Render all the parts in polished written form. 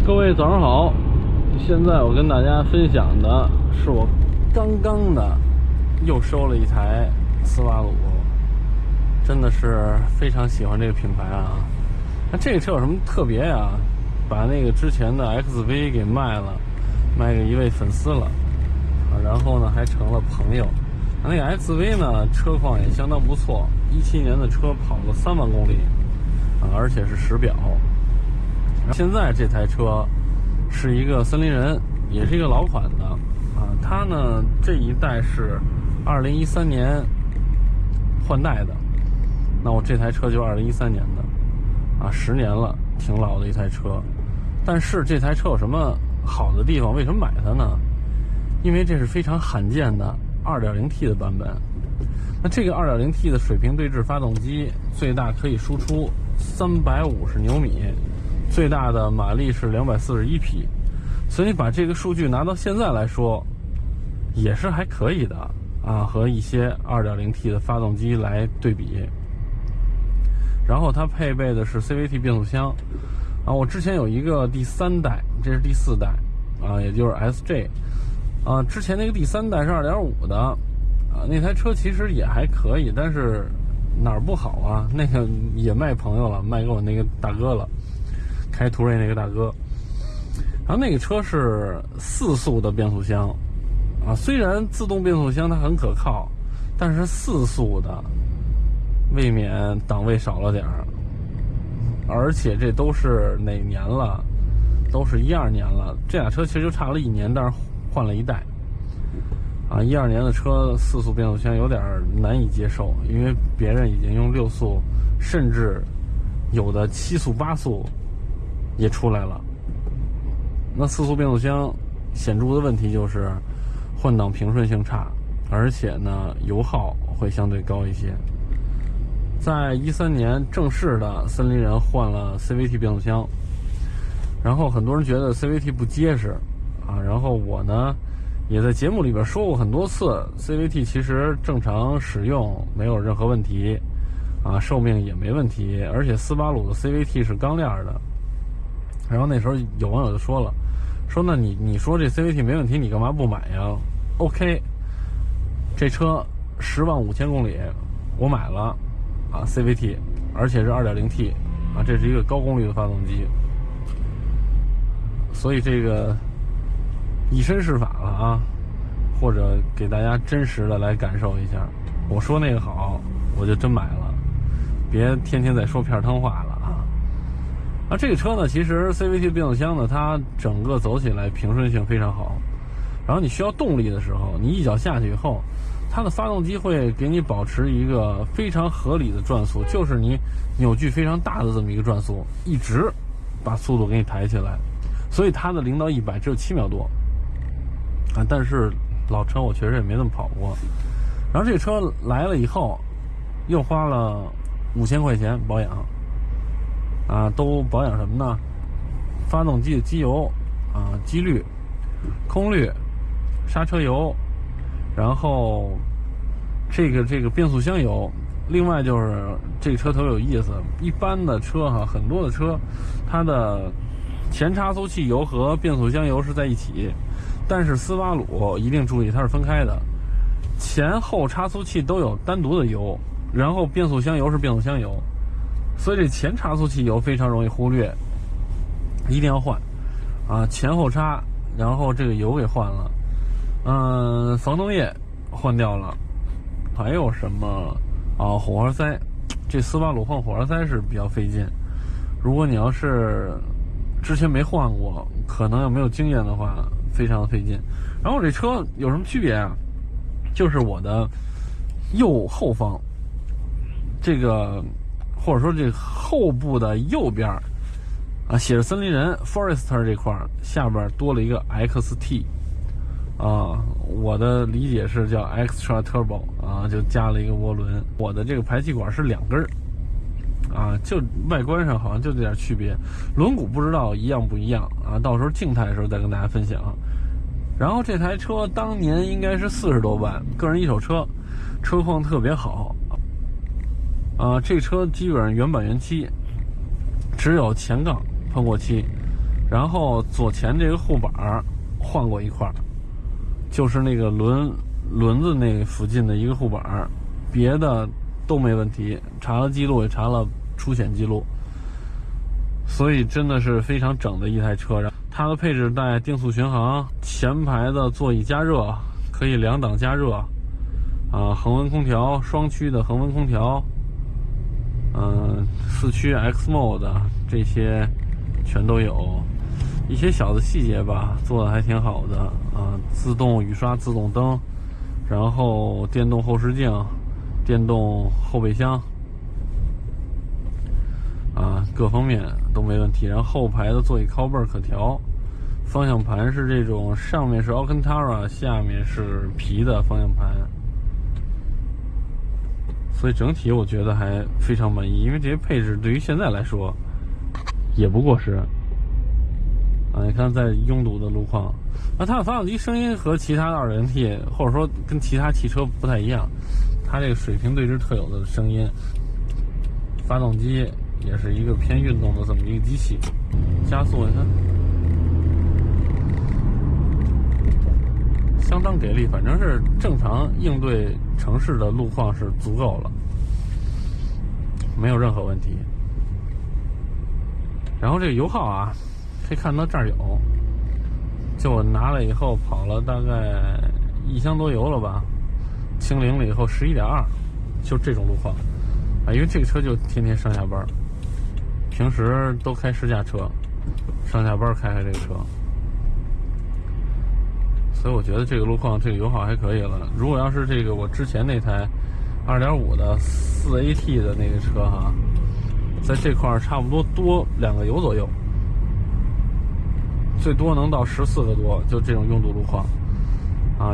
各位早上好，现在我跟大家分享的是我刚刚的又收了一台斯巴鲁，真的是非常喜欢这个品牌啊。那这个车有什么特别呀？把那个之前的 XV 给卖了，卖给一位粉丝了啊，然后呢还成了朋友。那个 XV 呢车况也相当不错，17年的车跑了3万公里啊，而且是实表。现在这台车是一个森林人，也是一个老款的啊。它呢这一代是2013年换代的，那我这台车就2013年的啊，10年了，挺老的一台车。但是这台车有什么好的地方？为什么买它呢？因为这是非常罕见的 2.0T 的版本。那这个 2.0T 的水平对置发动机最大可以输出350牛米，最大的马力是241匹，所以你把这个数据拿到现在来说，也是还可以的啊，和一些 2.0T 的发动机来对比。然后它配备的是 CVT 变速箱啊，我之前有一个第3代，这是第4代啊，也就是 SJ 啊，之前那个第3代是 2.5 的啊，那台车其实也还可以，但是哪儿不好啊？那个也卖朋友了，卖给我那个大哥了，开途锐那个大哥。然后那个车是4速的变速箱啊，虽然自动变速箱它很可靠，但是4速的未免档位少了点儿。而且这都是哪年了？都是12年了，这俩车其实就差了1年，但是换了一代啊。12年的车4速变速箱有点难以接受，因为别人已经用6速，甚至有的7速8速也出来了。那4速变速箱显著的问题就是换挡平顺性差，而且呢油耗会相对高一些。在13年正式的森林人换了 CVT 变速箱，然后很多人觉得 CVT 不结实啊，然后我呢也在节目里边说过很多次， CVT 其实正常使用没有任何问题啊，寿命也没问题，而且斯巴鲁的 CVT 是钢链的。然后那时候有网友就说了，说那你说这 CVT 没问题，你干嘛不买呀？ OK， 这车10万5千公里我买了啊 CVT， 而且是 2.0T 啊，这是一个高功率的发动机，所以这个以身试法了啊，或者给大家真实的来感受一下。我说那个好，我就真买了，别天天在说片汤话了啊！这个车呢，其实 CVT 变速箱呢，它整个走起来平顺性非常好。然后你需要动力的时候，你一脚下去以后，它的发动机会给你保持一个非常合理的转速，就是你扭矩非常大的这么一个转速，一直把速度给你抬起来。所以它的0到100只有7秒多啊！但是老车我确实也没这么跑过。然后这车来了以后，又花了5000块钱保养啊，都保养什么呢？发动机的机油啊、机滤、空滤、刹车油，然后这个变速箱油。另外就是这个车特别有意思，一般的车哈，很多的车它的前差速器油和变速箱油是在一起，但是斯巴鲁一定注意它是分开的，前后差速器都有单独的油，然后变速箱油是变速箱油，所以这前差速器油非常容易忽略，一定要换啊，前后差，然后这个油给换了，防冻液换掉了，还有什么啊？火花塞，这斯巴鲁换火花塞是比较费劲，如果你要是之前没换过，可能要没有经验的话，非常的费劲。然后这车有什么区别啊？就是我的右后方，这个或者说这个后部的右边啊，写着森林人 Forester 这块下边多了一个 XT 啊，我的理解是叫 Extra Turbo 啊，就加了一个涡轮。我的这个排气管是2根啊，就外观上好像就这点区别，轮毂不知道一样不一样啊，到时候静态的时候再跟大家分享。然后这台车当年应该是40多万，个人一手车，车况特别好啊，这车基本上原版原漆，只有前杠喷过漆然后左前这个护板换过一块，就是那个轮子那附近的一个护板，别的都没问题，查了记录也查了出险记录，所以真的是非常整的一台车。它的配置带定速巡航，前排的座椅加热，可以2档加热，恒温空调，双区的恒温空调，4驱 X Mode 这些全都有。一些小的细节吧，做的还挺好的自动雨刷、自动灯，然后电动后视镜、电动后备箱，各方面都没问题。然后后排的座椅靠背可调，方向盘是这种上面是 Alcantara， 下面是皮的方向盘，所以整体我觉得还非常满意，因为这些配置对于现在来说也不过时。你看在拥堵的路况，它的发动机声音和其他的 2.0T 或者说跟其他汽车不太一样，它这个水平对置特有的声音。发动机也是一个偏运动的这么一个机器，加速你看相当给力，反正是正常应对城市的路况是足够了，没有任何问题。然后这个油耗可以看到这儿有，就我拿了以后跑了大概1箱多油了吧，清零了以后11.2，就这种路况因为这个车就天天上下班，平时都开试驾车，上下班开这个车，所以我觉得这个路况这个油耗还可以了。如果要是这个我之前那台2.5的4AT 的那个车在这块差不多多2个油左右，最多能到14个多，就这种拥堵路况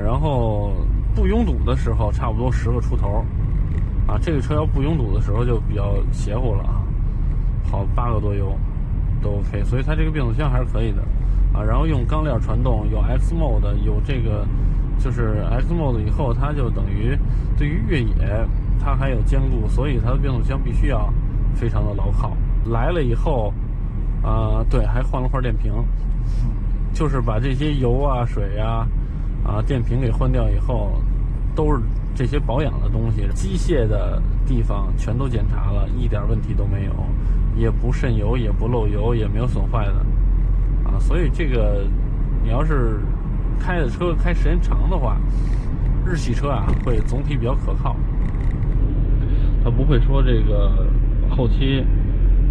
然后不拥堵的时候差不多10个出头这个车要不拥堵的时候就比较邪乎了跑8个多油都 OK， 所以它这个变速箱还是可以的然后用钢链传动，有 X Mode， 有这个就是 X Mode 以后，它就等于对于越野它还有兼顾，所以它的变速箱必须要非常的牢靠。来了以后对，还换了块电瓶，就是把这些油水电瓶给换掉以后，都是这些保养的东西，机械的地方全都检查了，一点问题都没有，也不渗油，也不漏油，也没有损坏的所以这个你要是开的车开时间长的话，日系车会总体比较可靠，它不会说这个后期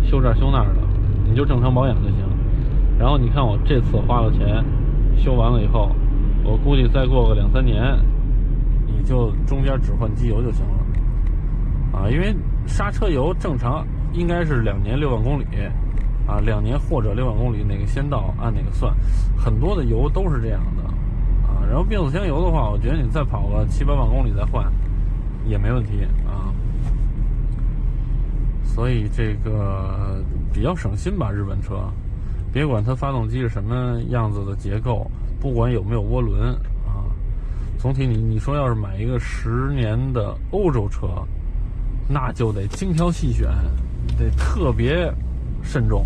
修这儿修那儿的，你就正常保养就行。然后你看我这次花了钱修完了以后，我估计再过个2-3年，你就中间只换机油就行了因为刹车油正常应该是2年6万公里2年或者6万公里哪个先到按哪个算，很多的油都是这样的然后变速箱油的话，我觉得你再跑个7-8万公里再换也没问题所以这个比较省心吧，日本车。别管它发动机是什么样子的结构，不管有没有涡轮总体你说要是买一个10年的欧洲车，那就得精挑细选，得特别慎重，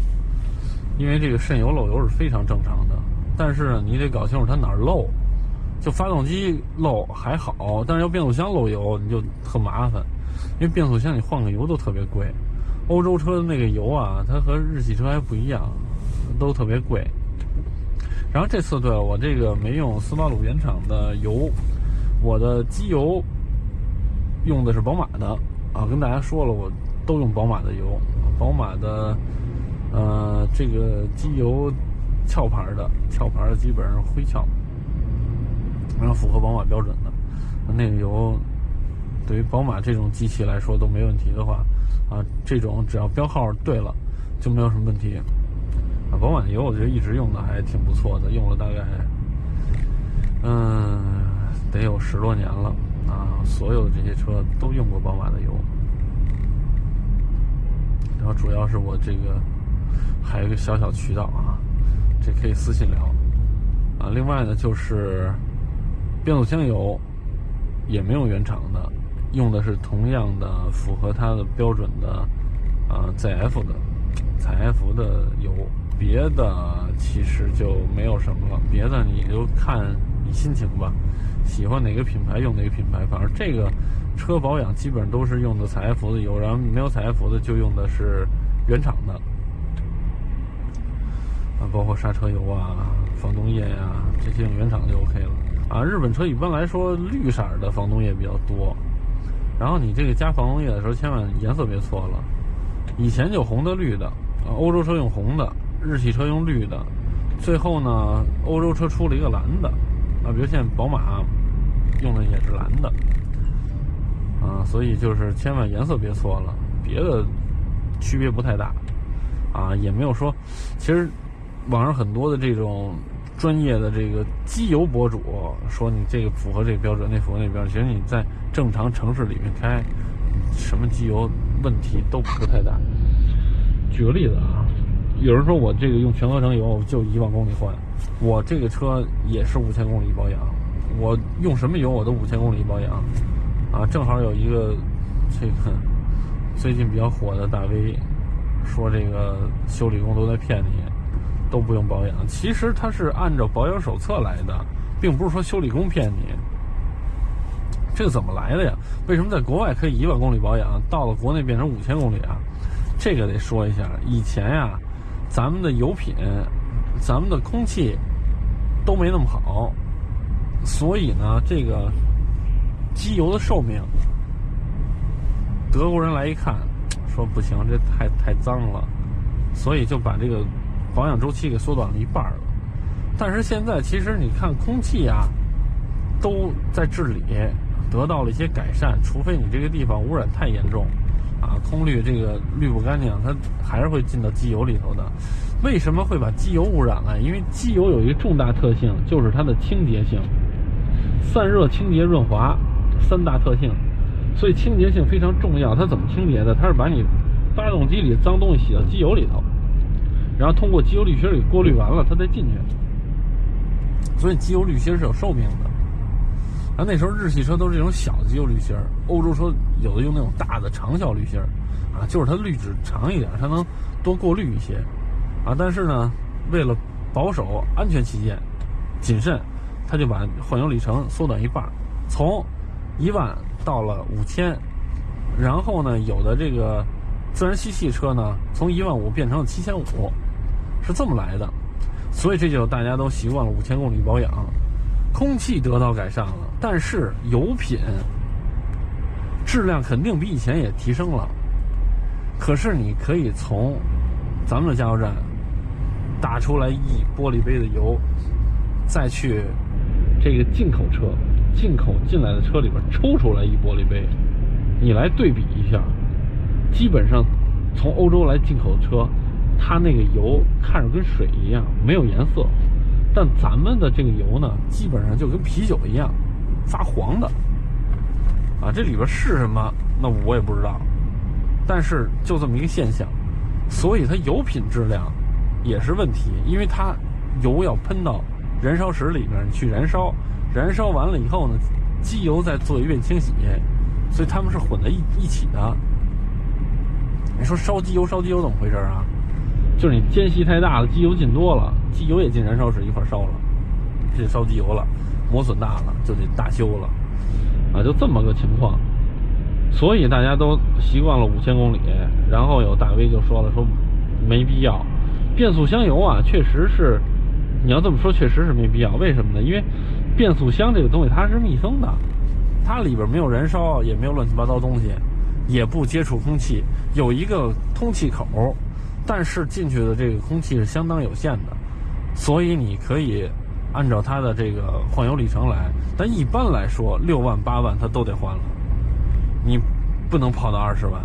因为这个渗油漏油是非常正常的。但是呢，你得搞清楚它哪儿漏，就发动机漏还好，但是要变速箱漏油你就特麻烦，因为变速箱你换个油都特别贵。欧洲车的那个油它和日系车还不一样，都特别贵。然后这次对我这个没用斯巴鲁原厂的油，我的机油用的是宝马的跟大家说了，我都用宝马的油，宝马的这个机油壳牌的基本上灰壳，然后符合宝马标准的那个油，对于宝马这种机器来说都没问题的话这种只要标号对了就没有什么问题宝马的油我觉得一直用的还挺不错的，用了大概得有10多年了所有的这些车都用过宝马的油。然后主要是我这个还有一个小渠道这可以私信聊另外呢，就是变速箱油也没有原厂的，用的是同样的符合它的标准的ZF 的采埃孚的油，别的其实就没有什么了，别的你就看你心情吧，喜欢哪个品牌用哪个品牌。反正这个车保养基本上都是用的采埃孚的油，然后没有采埃孚的就用的是原厂的包括刹车油啊、防冻液呀、这些用原厂就 OK 了日本车一般来说绿色的防冻液比较多，然后你这个加防冻液的时候千万颜色别错了，以前就红的绿的欧洲车用红的，日系车用绿的，最后呢欧洲车出了一个蓝的比如现在宝马用的也是蓝的所以就是千万颜色别错了，别的区别不太大也没有说，其实网上很多的这种专业的这个机油博主说你这个符合这个标准，那符合那标准，其实你在正常城市里面开什么机油问题都不太大。举个例子有人说我这个用全合成油就1万公里换，我这个车也是5000公里保养，我用什么油我都5000公里保养正好有一个这个最近比较火的大 V 说这个修理工都在骗你，都不用保养，其实它是按照保养手册来的，并不是说修理工骗你。这个怎么来的呀？为什么在国外可以1万公里保养，到了国内变成5000公里这个得说一下，以前咱们的油品、咱们的空气都没那么好，所以呢，这个机油的寿命，德国人来一看，说不行，这太脏了，所以就把这个保养周期给缩短了1半了。但是现在其实你看空气都在治理，得到了一些改善，除非你这个地方污染太严重空滤这个滤不干净，它还是会进到机油里头的。为什么会把机油污染了？因为机油有一个重大特性，就是它的清洁性，散热、清洁、润滑3大特性，所以清洁性非常重要。它怎么清洁的？它是把你发动机里的脏东西洗到机油里头，然后通过机油滤芯给过滤完了，它再进去。所以机油滤芯是有寿命的。那时候日系车都是这种小的机油滤芯，欧洲车有的用那种大的长效滤芯就是它滤纸长一点，它能多过滤一些但是呢，为了保守安全起见、谨慎，它就把换油里程缩短1半，从1万到了5000，然后呢，有的这个自然吸气车呢，从15000变成了7500，是这么来的。所以这就大家都习惯了5000公里保养，空气得到改善了，但是油品质量肯定比以前也提升了。可是你可以从咱们的加油站打出来1玻璃杯的油，再去这个进口车、进口进来的车里边抽出来1玻璃杯，你来对比一下，基本上从欧洲来进口的车，它那个油看着跟水一样，没有颜色，但咱们的这个油呢，基本上就跟啤酒一样，发黄的这里边是什么那我也不知道，但是就这么一个现象，所以它油品质量也是问题，因为它油要喷到燃烧室里面去燃烧，燃烧完了以后呢，机油再做一遍清洗，所以它们是混在一起的。你说烧机油怎么回事就是你间隙太大了，机油进多了，机油也进燃烧室一块烧了，这烧机油了，磨损大了就得大修了就这么个情况。所以大家都习惯了5000公里，然后有大 V 就说了，说没必要。变速箱油确实是，你要这么说确实是没必要。为什么呢？因为变速箱这个东西它是密封的，它里边没有燃烧，也没有乱七八糟东西，也不接触空气，有一个通气口，但是进去的这个空气是相当有限的，所以你可以按照它的这个换油里程来，但一般来说6万8万它都得换了，你不能跑到20万。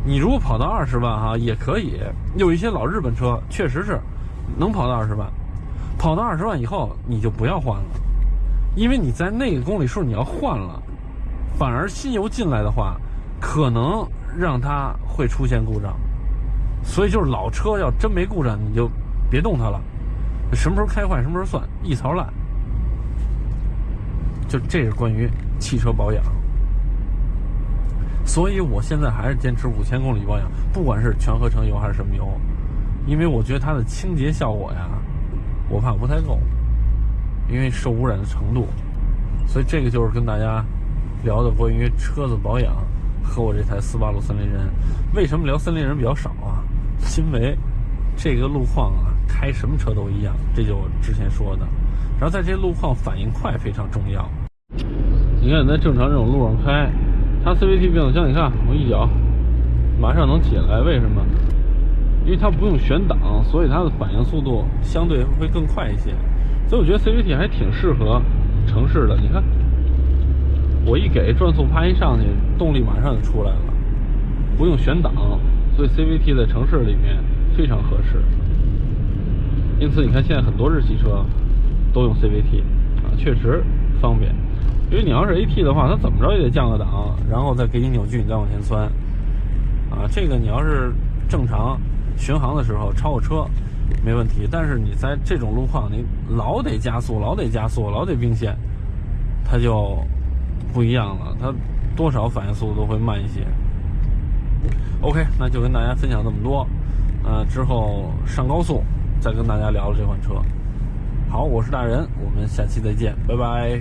你如果跑到20万也可以，有一些老日本车确实是能跑到20万，跑到20万以后你就不要换了，因为你在那个公里数你要换了，反而新油进来的话可能让它会出现故障。所以就是老车要真没故障你就别动它了，什么时候开坏什么时候算，一槽烂。就这是关于汽车保养。所以我现在还是坚持5000公里保养，不管是全合成油还是什么油因为我觉得它的清洁效果呀，我怕不太够，因为受污染的程度。所以这个就是跟大家聊的关于车子保养和我这台斯巴鲁森林人。为什么聊森林人比较少啊？因为这个路况啊，开什么车都一样，这就我之前说的。然后在这路况反应快非常重要。你看你在正常这种路上开，它 CVT 变速箱，你看我一脚马上能起来，为什么？因为它不用选挡，所以它的反应速度相对会更快一些。所以我觉得 CVT 还挺适合城市的。你看我一给转速啪一上去，动力马上就出来了，不用选挡，所以 CVT 在城市里面非常合适。因此你看现在很多日系车都用 CVT 啊，确实方便。因为你要是 AT 的话，它怎么着也得降个档，然后再给你扭矩，你再往前窜啊。这个你要是正常巡航的时候超个车没问题，但是你在这种路况，你老得加速，老得并线，它就不一样了，它多少反应速度都会慢一些。OK， 那就跟大家分享这么多，之后上高速再跟大家聊这款车。好，我是大人，我们下期再见，拜拜。